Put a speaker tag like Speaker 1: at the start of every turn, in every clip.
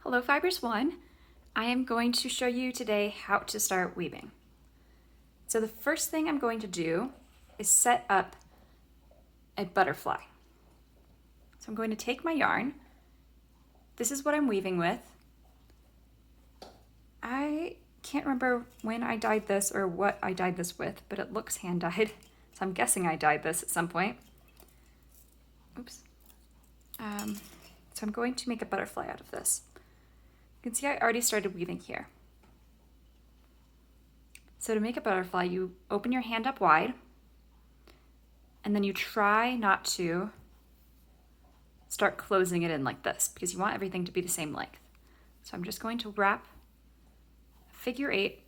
Speaker 1: Hello Fibers 1. I am going to show you today how to start weaving. So the first thing I'm going to do is set up a butterfly. So I'm going to take my yarn. This is what I'm weaving with. I can't remember when I dyed this or what I dyed this with, but it looks hand dyed. So I'm guessing I dyed this at some point. Oops. So I'm going to make a butterfly out of this. You can see I already started weaving here. So to make a butterfly, you open your hand up wide, and then you try not to start closing it in like this because you want everything to be the same length. So I'm just going to wrap a figure 8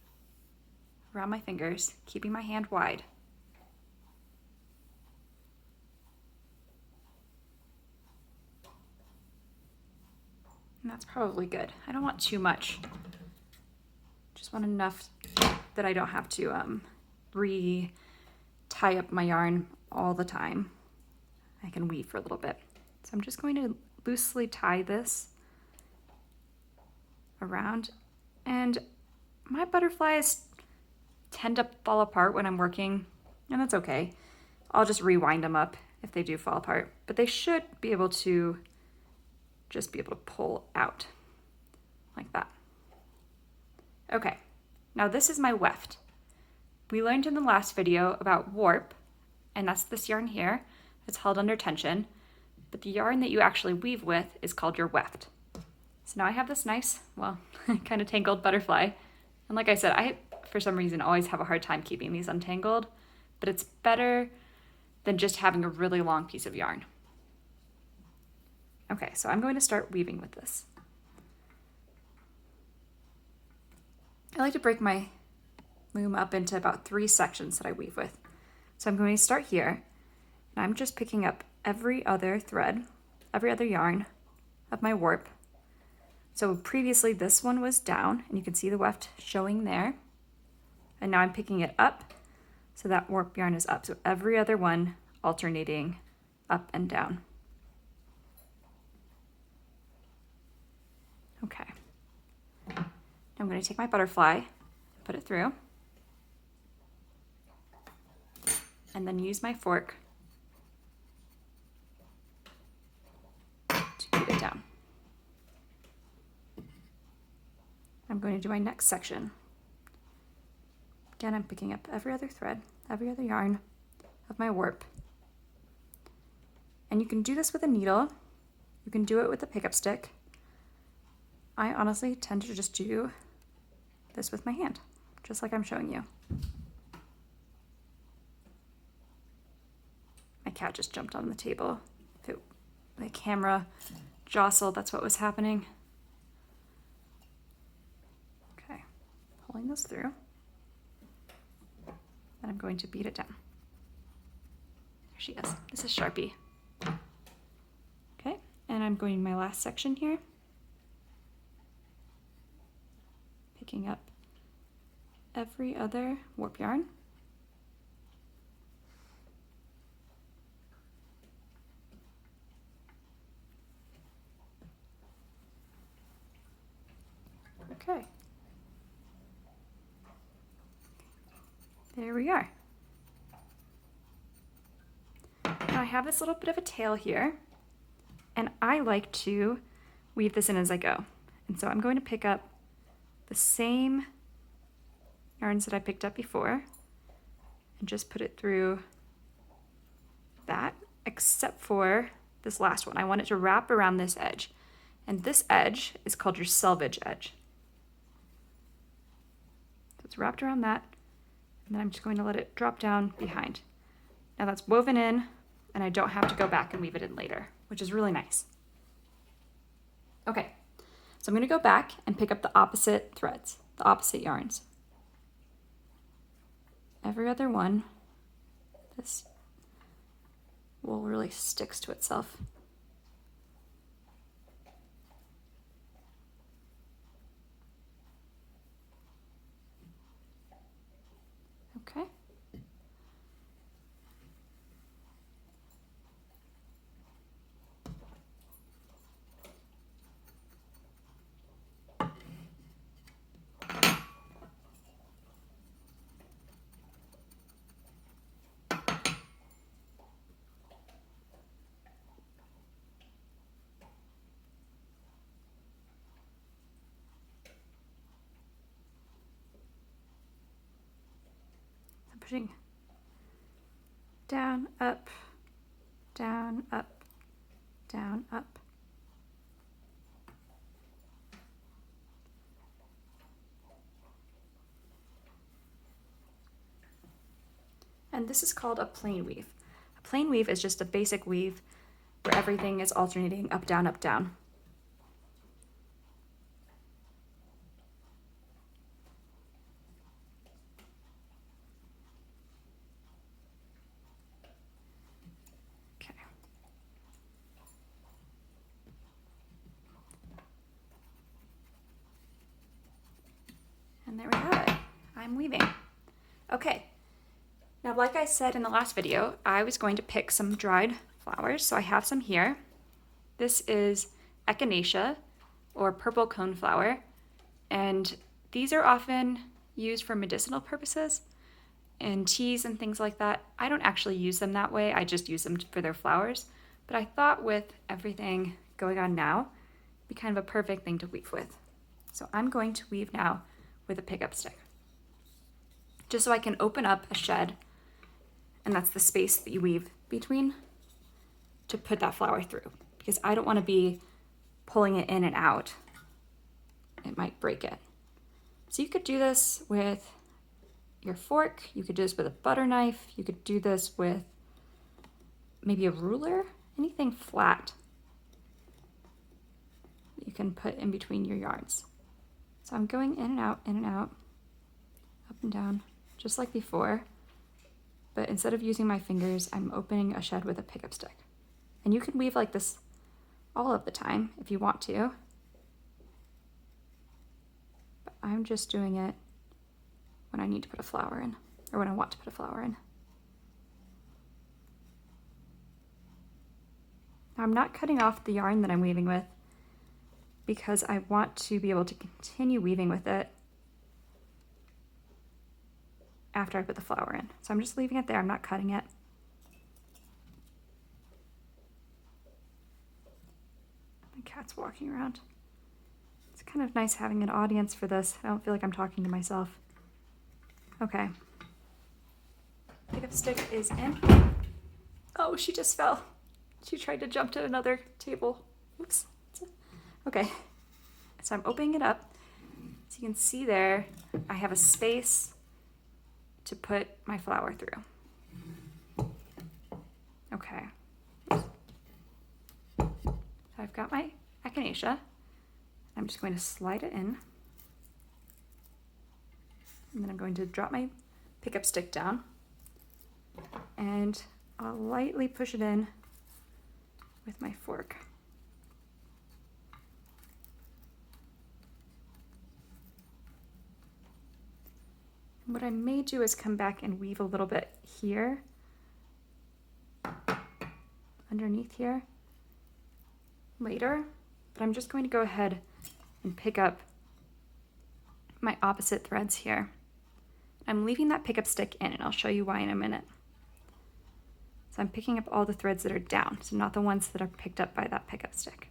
Speaker 1: around my fingers, keeping my hand wide. And that's probably good. I don't want too much. Just want enough that I don't have to re-tie up my yarn all the time. I can weave for a little bit. So I'm just going to loosely tie this around. And my butterflies tend to fall apart when I'm working, and that's okay. I'll just rewind them up if they do fall apart, but they should be able to just be able to pull out like that. Okay, now this is my weft. We learned in the last video about warp, and that's this yarn here that's held under tension, but the yarn that you actually weave with is called your weft. So now I have this nice, well, kind of tangled butterfly. And like I said, I, for some reason, always have a hard time keeping these untangled, but it's better than just having a really long piece of yarn. Okay, so I'm going to start weaving with this. I like to break my loom up into about 3 sections that I weave with. So I'm going to start here, and I'm just picking up every other thread, every other yarn of my warp. So previously this one was down, and you can see the weft showing there. And now I'm picking it up, so that warp yarn is up. So every other one alternating up and down. Okay. Now I'm going to take my butterfly, put it through, and then use my fork to beat it down. I'm going to do my next section. Again, I'm picking up every other thread, every other yarn of my warp. And you can do this with a needle. You can do it with a pickup stick. I honestly tend to just do this with my hand, just like I'm showing you. My cat just jumped on the table. If the camera jostled, that's what was happening. Okay, pulling this through. And I'm going to beat it down. There she is. This is Sharpie. Okay, and I'm going to my last section here. Picking up every other warp yarn. Okay. There we are. Now I have this little bit of a tail here, and I like to weave this in as I go. And so I'm going to pick up the same yarns that I picked up before and just put it through that, except for this last one. I want it to wrap around this edge, and this edge is called your selvage edge. So it's wrapped around that, and then I'm just going to let it drop down behind. Now that's woven in, and I don't have to go back and weave it in later, which is really nice. Okay. So I'm going to go back and pick up the opposite threads, the opposite yarns. Every other one, this wool really sticks to itself. Okay. pushing down, up, down, up, down, up. And this is called a plain weave. A plain weave is just a basic weave where everything is alternating up, down, up, down. Okay. And there we have it. I'm weaving. Okay. Now, like I said in the last video, I was going to pick some dried flowers, so I have some here. This is echinacea, or purple coneflower, and these are often used for medicinal purposes in teas and things like that. I don't actually use them that way, I just use them for their flowers, but I thought with everything going on now, it'd be kind of a perfect thing to weave with. So I'm going to weave now with a pickup stick, just so I can open up a shed, and that's the space that you weave between to put that flower through, because I don't want to be pulling it in and out. It might break it. So you could do this with your fork, you could do this with a butter knife, you could do this with maybe a ruler, anything flat that you can put in between your yarns. So I'm going in and out, up and down, just like before. But instead of using my fingers, I'm opening a shed with a pickup stick. And you can weave like this all of the time if you want to. But I'm just doing it when I need to put a flower in, or when I want to put a flower in. Now I'm not cutting off the yarn that I'm weaving with because I want to be able to continue weaving with it after I put the flower in. So I'm just leaving it there, I'm not cutting it. My cat's walking around. It's kind of nice having an audience for this. I don't feel like I'm talking to myself. Okay. Pickup stick is in. Oh, she just fell. She tried to jump to another table. Oops. Okay. So I'm opening it up. So you can see there, I have a space to put my flower through. Okay. So I've got my echinacea. I'm just going to slide it in. And then I'm going to drop my pickup stick down. And I'll lightly push it in with my fork. And what I may do is come back and weave a little bit here, underneath here, later, but I'm just going to go ahead and pick up my opposite threads here. I'm leaving that pickup stick in, and I'll show you why in a minute. So I'm picking up all the threads that are down, so not the ones that are picked up by that pickup stick.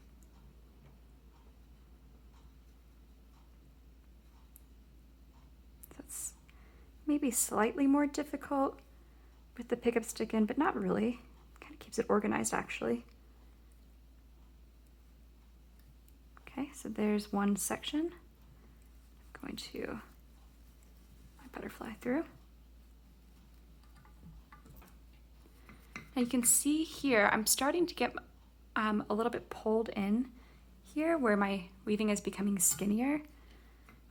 Speaker 1: That's maybe slightly more difficult with the pickup stick in, but not really. Kind of keeps it organized actually. Okay, so there's one section. I'm going to my butterfly through. Now you can see here, I'm starting to get a little bit pulled in here where my weaving is becoming skinnier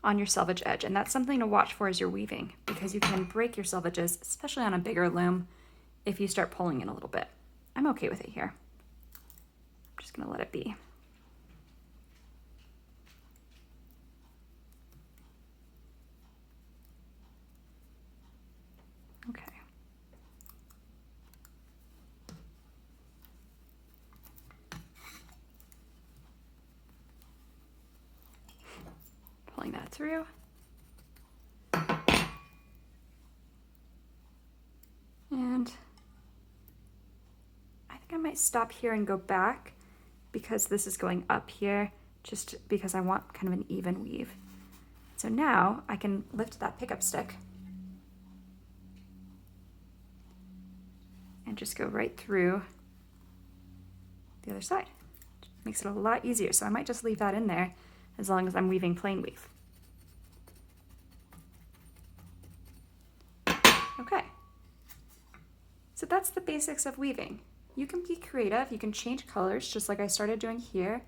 Speaker 1: on your selvage edge. And that's something to watch for as you're weaving, because you can break your selvages, especially on a bigger loom, if you start pulling in a little bit. I'm okay with it here. I'm just gonna let it be. Okay. Pulling that through. And I think I might stop here and go back because this is going up here, just because I want kind of an even weave. So now I can lift that pickup stick and just go right through the other side. Makes it a lot easier, so I might just leave that in there as long as I'm weaving plain weave. Okay, so that's the basics of weaving. You can be creative, you can change colors just like I started doing here.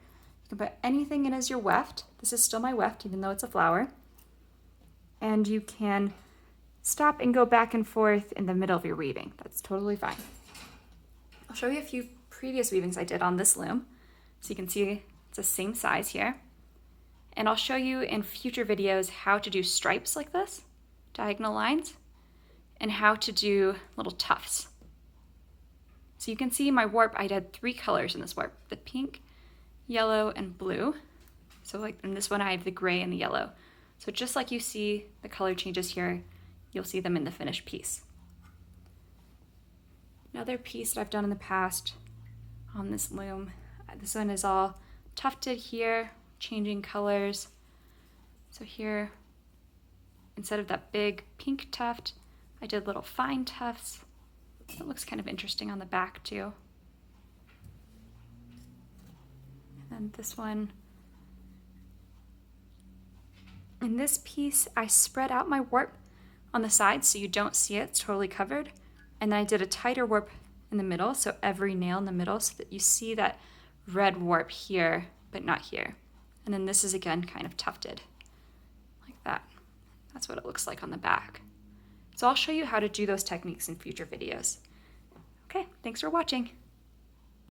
Speaker 1: You can put anything in as your weft. This is still my weft even though it's a flower. And you can stop and go back and forth in the middle of your weaving. That's totally fine. I'll show you a few previous weavings I did on this loom. So you can see it's the same size here. And I'll show you in future videos how to do stripes like this, diagonal lines, and how to do little tufts. So you can see my warp, I did 3 colors in this warp, the pink, yellow, and blue. So like in this one I have the gray and the yellow. So just like you see the color changes here, you'll see them in the finished piece. Another piece that I've done in the past on this loom, this one is all tufted here, changing colors. So here, instead of that big pink tuft, I did little fine tufts. It looks kind of interesting on the back too. And then this one, in this piece, I spread out my warp on the side so you don't see it, it's totally covered. And then I did a tighter warp in the middle, so every nail in the middle so that you see that red warp here, but not here. And then this is again kind of tufted, like that. That's what it looks like on the back. So I'll show you how to do those techniques in future videos. Okay, thanks for watching.